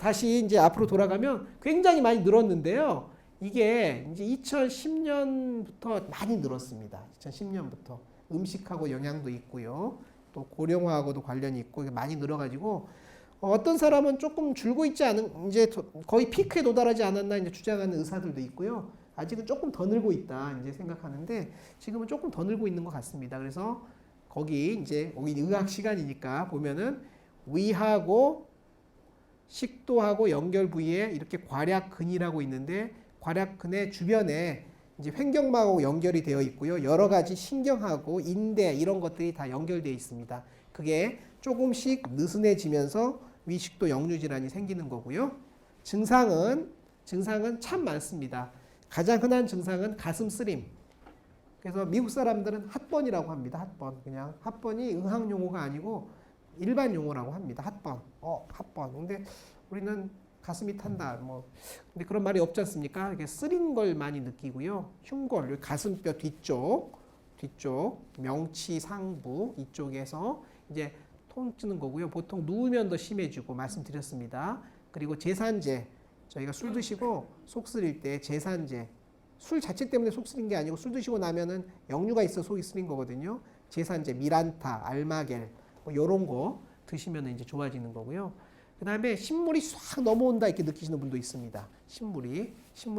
다시 이제 앞으로 돌아가면 굉장히 많이 늘었는데요. 이게 이제 2010년부터 많이 늘었습니다. 2010년부터 음식하고 영향도 있고요. 또 고령화하고도 관련이 있고 많이 늘어가지고 어떤 사람은 조금 줄고 있지 않은 이제 거의 피크에 도달하지 않았나 이제 주장하는 의사들도 있고요. 아직은 조금 더 늘고 있다 이제 생각하는데 지금은 조금 더 늘고 있는 것 같습니다. 그래서 거기 이제 여기 의학 시간이니까 보면은 위하고 식도하고 연결 부위에 이렇게 괄약근이라고 있는데 괄약근의 주변에 이제 횡격막하고 연결이 되어 있고요. 여러 가지 신경하고 인대 이런 것들이 다 연결되어 있습니다. 그게 조금씩 느슨해지면서 위식도 역류 질환이 생기는 거고요. 증상은 참 많습니다. 가장 흔한 증상은 가슴 쓰림. 그래서 미국 사람들은 핫번이라고 합니다. 핫번. 그냥 핫번이 의학 용어가 아니고 일반 용어라고 합니다. 핫번. 핫번. 근데 우리는 가슴이 탄다. 근데 그런 말이 없지 않습니까? 이게 쓰린 걸 많이 느끼고요. 흉골, 가슴뼈 뒤쪽, 명치 상부 이쪽에서 이제 통증는 거고요. 보통 누우면 더 심해지고 말씀드렸습니다. 그리고 제산제, 저희가 술 드시고 속 쓰릴 때 제산제, 술 자체 때문에 속 쓰린 게 아니고 술 드시고 나면은 역류가 있어 속이 쓰린 거거든요. 제산제, 미란타, 알마겔 이런 거 드시면 이제 좋아지는 거고요. 그 다음에 신물이 싹 넘어온다 이렇게 느끼시는 분도 있습니다. 신물이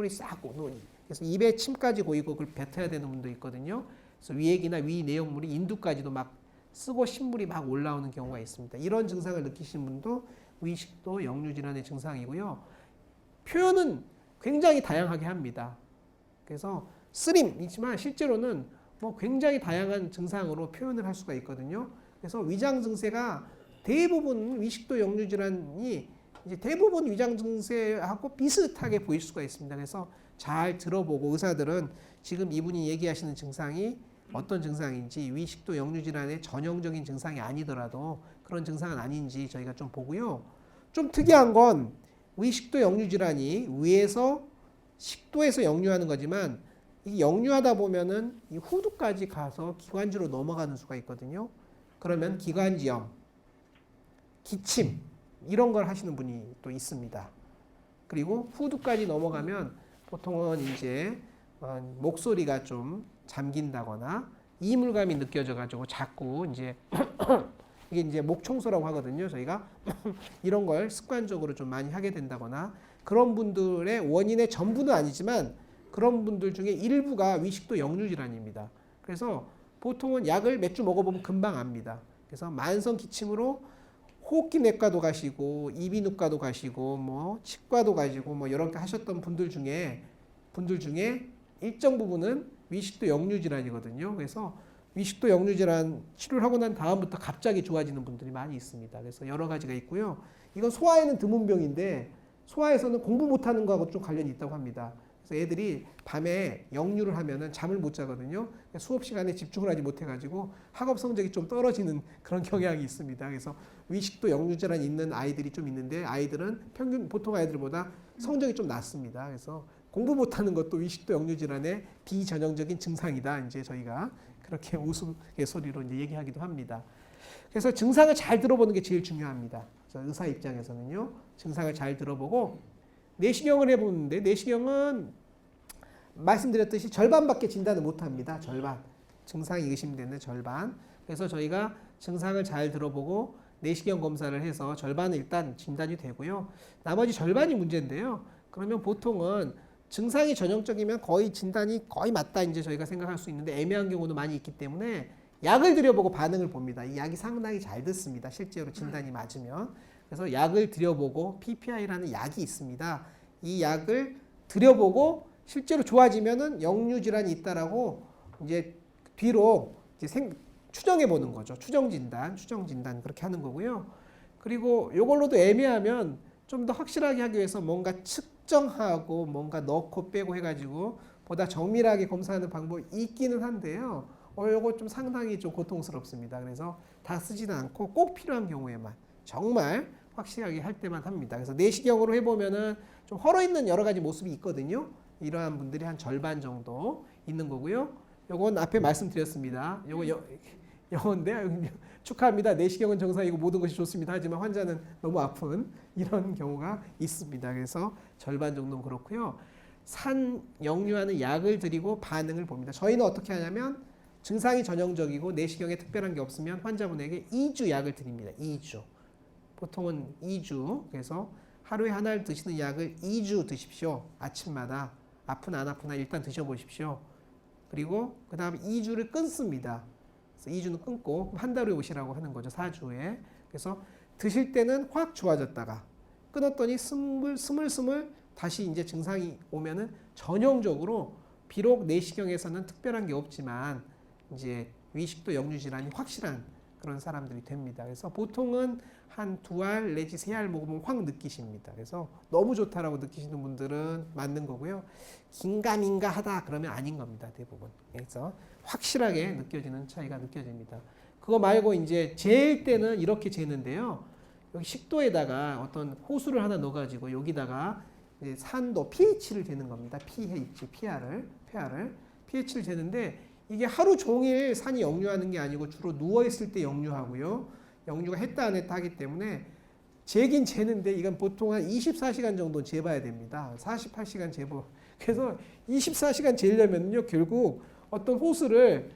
싹 오는. 그래서 입에 침까지 고이고 그걸 뱉어야 되는 분도 있거든요. 그래서 위액이나 위 내용물이 인두까지도 막 쓰고 신물이 막 올라오는 경우가 있습니다. 이런 증상을 느끼시는 분도 위식도 역류 질환의 증상이고요. 표현은 굉장히 다양하게 합니다. 그래서 쓰림이지만 실제로는 굉장히 다양한 증상으로 표현을 할 수가 있거든요. 그래서 위장 증세가 대부분 위식도 역류 질환이 이제 대부분 위장 증세하고 비슷하게 보일 수가 있습니다. 그래서 잘 들어보고 의사들은 지금 이분이 얘기하시는 증상이 어떤 증상인지 위식도 역류 질환의 전형적인 증상이 아니더라도 그런 증상은 아닌지 저희가 좀 보고요. 좀 특이한 건 위식도 역류 질환이 위에서 식도에서 역류하는 거지만 이 역류하다 보면은 이 후두까지 가서 기관지로 넘어가는 수가 있거든요. 그러면 기관지염, 기침 이런 걸 하시는 분이 또 있습니다. 그리고 후두까지 넘어가면 보통은 이제 목소리가 좀 잠긴다거나 이물감이 느껴져가지고 자꾸 이제 이게 이제 목 청소라고 하거든요. 저희가 이런 걸 습관적으로 좀 많이 하게 된다거나 그런 분들의 원인의 전부는 아니지만 그런 분들 중에 일부가 위식도 역류 질환입니다. 그래서 보통은 약을 몇 주 먹어보면 금방 압니다. 그래서 만성 기침으로 호흡기 내과도 가시고 이비인후과도 가시고 치과도 가시고 여러 개 하셨던 분들 중에 일정 부분은 위식도 역류 질환이거든요. 그래서 위식도 역류 질환 치료를 하고 난 다음부터 갑자기 좋아지는 분들이 많이 있습니다. 그래서 여러 가지가 있고요. 이건 소아에는 드문 병인데 소아에서는 공부 못하는 거하고 좀 관련이 있다고 합니다. 그래서 애들이 밤에 역류를 하면은 잠을 못 자거든요. 수업 시간에 집중을 하지 못해가지고 학업 성적이 좀 떨어지는 그런 경향이 있습니다. 그래서 위식도 역류 질환이 있는 아이들이 좀 있는데 아이들은 평균 보통 아이들보다 성적이 좀 낮습니다. 그래서 공부 못하는 것도 위식도 역류 질환의 비전형적인 증상이다. 이제 저희가 그렇게 우스갯소리로 이제 얘기하기도 합니다. 그래서 증상을 잘 들어보는 게 제일 중요합니다. 그래서 의사 입장에서는요, 증상을 잘 들어보고 내시경을 해보는데 내시경은 말씀드렸듯이 절반밖에 진단을 못합니다. 절반. 증상이 의심되는 절반. 그래서 저희가 증상을 잘 들어보고 내시경 검사를 해서 절반은 일단 진단이 되고요. 나머지 절반이 문제인데요. 그러면 보통은 증상이 전형적이면 거의 진단이 거의 맞다 이제 저희가 생각할 수 있는데 애매한 경우도 많이 있기 때문에 약을 들여보고 반응을 봅니다. 이 약이 상당히 잘 듣습니다. 실제로 진단이 맞으면. 그래서 약을 들여보고 PPI라는 약이 있습니다. 이 약을 들여보고 실제로 좋아지면은 역류 질환이 있다라고 이제 뒤로 이제 추정해 보는 거죠. 추정 진단 그렇게 하는 거고요. 그리고 이걸로도 애매하면 좀 더 확실하게 하기 위해서 뭔가 측정하고 뭔가 넣고 빼고 해가지고 보다 정밀하게 검사하는 방법이 있기는 한데요. 요거 좀 상당히 좀 고통스럽습니다. 그래서 다 쓰지는 않고 꼭 필요한 경우에만 정말 확실하게 할 때만 합니다. 그래서 내시경으로 해보면은 좀 헐어있는 여러 가지 모습이 있거든요. 이러한 분들이 한 절반 정도 있는 거고요. 요건 앞에 말씀드렸습니다. 영어인데 축하합니다. 내시경은 정상이고 모든 것이 좋습니다. 하지만 환자는 너무 아픈 이런 경우가 있습니다. 그래서 절반 정도는 그렇고요. 산 역류하는 약을 드리고 반응을 봅니다. 저희는 어떻게 하냐면 증상이 전형적이고 내시경에 특별한 게 없으면 환자분에게 2주 약을 드립니다. 2주. 보통은 2주. 그래서 하루에 하나를 드시는 약을 2주 드십시오. 아침마다. 아프나 안 아프나 일단 드셔보십시오. 그리고 그 다음에 2주를 끊습니다. 그래서 2주는 끊고 한 달에 오시라고 하는 거죠. 4주에. 그래서 드실 때는 확 좋아졌다가 끊었더니 스물스물 다시 이제 증상이 오면은 전형적으로 비록 내시경에서는 특별한 게 없지만 이제 위식도 역류 질환이 확실한 그런 사람들이 됩니다. 그래서 보통은 한 2알 내지 3알 먹으면 확 느끼십니다. 그래서 너무 좋다라고 느끼시는 분들은 맞는 거고요. 긴가민가 하다 그러면 아닌 겁니다. 대부분. 그래서 확실하게 느껴지는 차이가 느껴집니다. 그거 말고 이제 잴 때는 이렇게 재는데요. 여기 식도에다가 어떤 호수를 하나 넣어가지고 여기다가 산도 pH를 재는 겁니다. pH를 재는데 이게 하루 종일 산이 역류하는 게 아니고 주로 누워있을 때 역류하고요. 역류가 했다 안 했다 하기 때문에 재긴 재는데 이건 보통 한 24시간 정도 재봐야 됩니다. 48시간 재보. 그래서 24시간 재려면요. 결국 어떤 호수를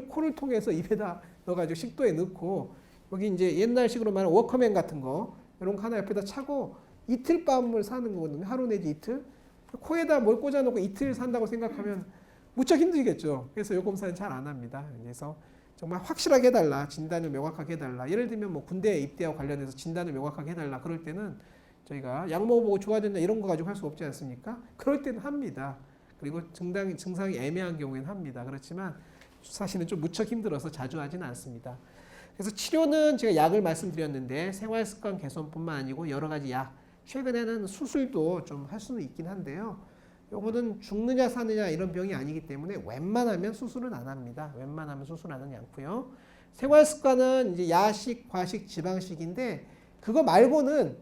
코를 통해서 입에다 넣어가지고 식도에 넣고 여기 이제 옛날식으로 말하는 워커맨 같은 거 이런 거 하나 옆에다 차고 이틀 밤을 사는 거거든요. 하루 내지 이틀. 코에다 뭘 꽂아놓고 이틀 산다고 생각하면 무척 힘들겠죠. 그래서 요 검사는 잘 안 합니다. 그래서 정말 확실하게 해달라. 진단을 명확하게 해달라. 예를 들면 뭐 군대 입대와 관련해서 진단을 명확하게 해달라. 그럴 때는 저희가 약 먹어보고 좋아졌나 이런 거 가지고 할 수 없지 않습니까? 그럴 때는 합니다. 그리고 증상이 애매한 경우에는 합니다. 그렇지만 사실은 좀 무척 힘들어서 자주 하지는 않습니다. 그래서 치료는 제가 약을 말씀드렸는데 생활습관 개선뿐만 아니고 여러 가지 약, 최근에는 수술도 좀 할 수는 있긴 한데요. 요거는 죽느냐 사느냐 이런 병이 아니기 때문에 웬만하면 수술은 안 합니다. 웬만하면 수술 안 하지 않고요. 생활습관은 이제 야식, 과식, 지방식인데 그거 말고는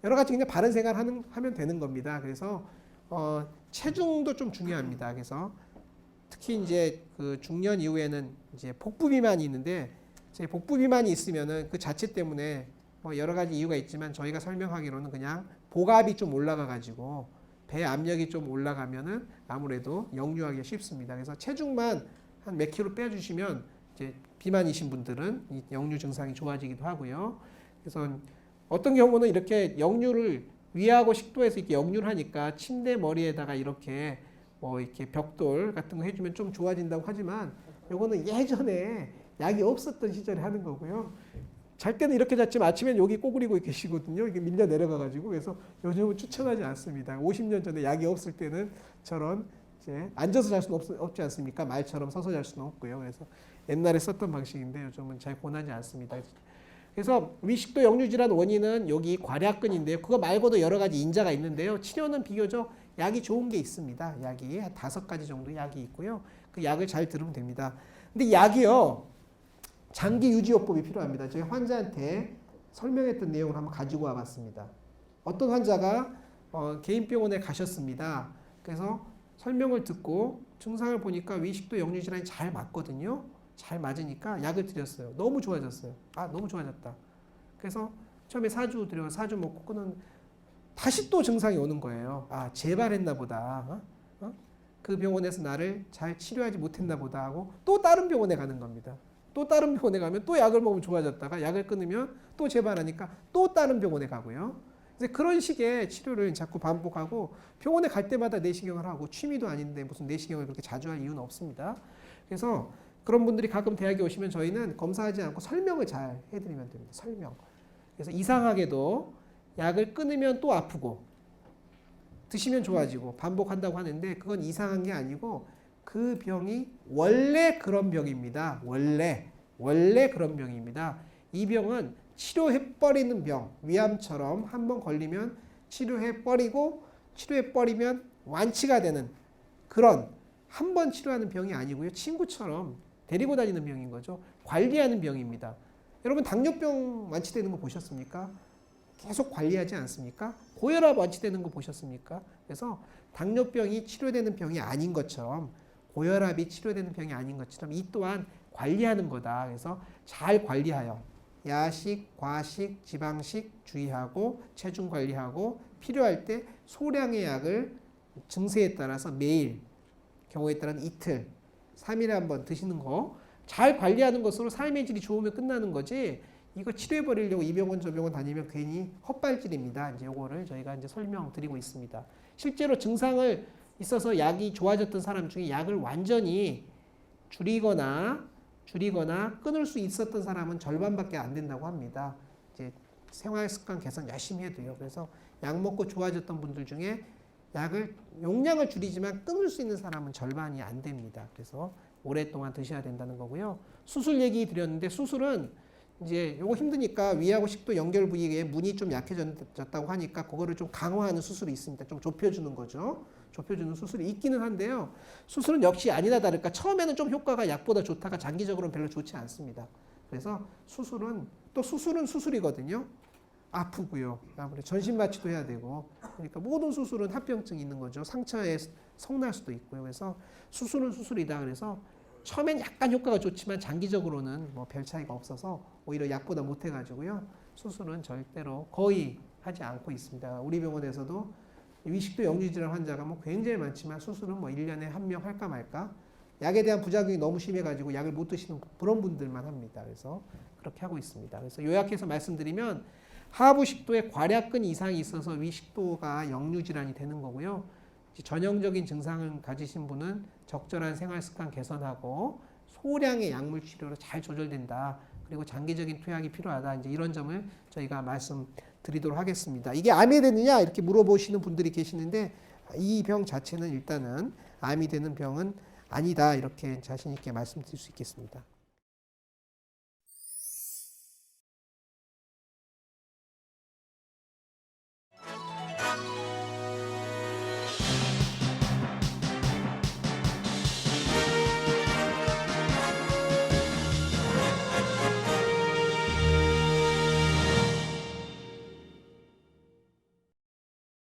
여러 가지 그냥 바른 생활 하면 되는 겁니다. 그래서 체중도 좀 중요합니다. 그래서 특히 이제 그 중년 이후에는 이제 복부 비만이 있는데 복부 비만이 있으면은 그 자체 때문에 뭐 여러 가지 이유가 있지만 저희가 설명하기로는 그냥 복압이 좀 올라가 가지고 배 압력이 좀 올라가면은 아무래도 역류하기가 쉽습니다. 그래서 체중만 한 몇 킬로 빼주시면 이제 비만이신 분들은 이 역류 증상이 좋아지기도 하고요. 그래서 어떤 경우는 이렇게 역류를 위하고 식도에서 이렇게 역류를 하니까 침대 머리에다가 이렇게 뭐 이렇게 벽돌 같은 거 해주면 좀 좋아진다고 하지만 요거는 예전에 약이 없었던 시절에 하는 거고요. 잘 때는 이렇게 잤지만 아침엔 여기 꼬부리고 계시거든요. 이게 밀려 내려가가지고 그래서 요즘은 추천하지 않습니다. 50년 전에 약이 없을 때는 저런 이제 앉아서 잘 수는 없지 않습니까? 말처럼 서서 잘 수는 없고요. 그래서 옛날에 썼던 방식인데 요즘은 잘 권하지 않습니다. 그래서 위식도 역류 질환 원인은 여기 괄약근인데요. 그거 말고도 여러 가지 인자가 있는데요. 치료는 비교적 약이 좋은 게 있습니다. 약이 한 5가지 정도 약이 있고요. 그 약을 잘 들으면 됩니다. 근데 약이요. 장기 유지요법이 필요합니다. 제가 환자한테 설명했던 내용을 한번 가지고 와봤습니다. 어떤 환자가 개인 병원에 가셨습니다. 그래서 설명을 듣고 증상을 보니까 위식도 역류 질환이 잘 맞거든요. 잘 맞으니까 약을 드렸어요. 너무 좋아졌어요. 너무 좋아졌다. 그래서 처음에 4주 드려서 4주 먹고 끊은 다시 또 증상이 오는 거예요. 재발했나 보다. 그 병원에서 나를 잘 치료하지 못했나 보다 하고 또 다른 병원에 가는 겁니다. 또 다른 병원에 가면 또 약을 먹으면 좋아졌다가 약을 끊으면 또 재발하니까 또 다른 병원에 가고요. 그래서 그런 식의 치료를 자꾸 반복하고 병원에 갈 때마다 내시경을 하고 취미도 아닌데 무슨 내시경을 그렇게 자주 할 이유는 없습니다. 그래서 그런 분들이 가끔 대학에 오시면 저희는 검사하지 않고 설명을 잘 해드리면 됩니다. 설명. 그래서 이상하게도 약을 끊으면 또 아프고 드시면 좋아지고 반복한다고 하는데 그건 이상한 게 아니고 그 병이 원래 그런 병입니다. 원래 그런 병입니다. 이 병은 치료해버리는 병, 위암처럼 한번 걸리면 치료해버리고 치료해버리면 완치가 되는 그런 한 번 치료하는 병이 아니고요. 친구처럼 데리고 다니는 병인 거죠. 관리하는 병입니다. 여러분 당뇨병 완치되는 거 보셨습니까? 계속 관리하지 않습니까? 고혈압 완치되는 거 보셨습니까? 그래서 당뇨병이 치료되는 병이 아닌 것처럼 고혈압이 치료되는 병이 아닌 것처럼 이 또한 관리하는 거다. 그래서 잘 관리하여 야식, 과식, 지방식 주의하고 체중 관리하고 필요할 때 소량의 약을 증세에 따라서 매일, 경우에 따라서는 이틀, 3일에 한번 드시는 거 잘 관리하는 것으로 삶의 질이 좋으면 끝나는 거지. 이거 치료해 버리려고 이 병원 저 병원 다니면 괜히 헛발질입니다. 이제 요거를 저희가 이제 설명드리고 있습니다. 실제로 증상을 있어서 약이 좋아졌던 사람 중에 약을 완전히 줄이거나 끊을 수 있었던 사람은 절반밖에 안 된다고 합니다. 이제 생활 습관 개선 열심히 해도요. 그래서 약 먹고 좋아졌던 분들 중에 약을 용량을 줄이지만 끊을 수 있는 사람은 절반이 안 됩니다. 그래서 오랫동안 드셔야 된다는 거고요. 수술 얘기 드렸는데 수술은 이제 요거 힘드니까 위하고 식도 연결 부위에 문이 좀 약해졌다고 하니까 그거를 좀 강화하는 수술이 있습니다. 좀 좁혀주는 거죠. 좁혀주는 수술이 있기는 한데요. 수술은 역시 아니나 다를까 처음에는 좀 효과가 약보다 좋다가 장기적으로는 별로 좋지 않습니다. 그래서 수술은 수술이거든요. 아프고요. 아무래도 전신 마취도 해야 되고 그러니까 모든 수술은 합병증이 있는 거죠. 상처에 성날 수도 있고요. 그래서 수술은 수술이다. 그래서 처음엔 약간 효과가 좋지만 장기적으로는 뭐 별 차이가 없어서 오히려 약보다 못해가지고요. 수술은 절대로 거의 하지 않고 있습니다. 우리 병원에서도 위식도 역류질환 환자가 뭐 굉장히 많지만 수술은 뭐 1년에 한 명 할까 말까. 약에 대한 부작용이 너무 심해가지고 약을 못 드시는 그런 분들만 합니다. 그래서 그렇게 하고 있습니다. 그래서 요약해서 말씀드리면 하부 식도에 괄약근 이상이 있어서 위식도가 역류질환이 되는 거고요. 전형적인 증상을 가지신 분은 적절한 생활 습관 개선하고 소량의 약물 치료로 잘 조절된다. 그리고 장기적인 투약이 필요하다. 이제 이런 점을 저희가 말씀드리도록 하겠습니다. 이게 암이 되느냐 이렇게 물어보시는 분들이 계시는데 이 병 자체는 일단은 암이 되는 병은 아니다. 이렇게 자신 있게 말씀드릴 수 있겠습니다.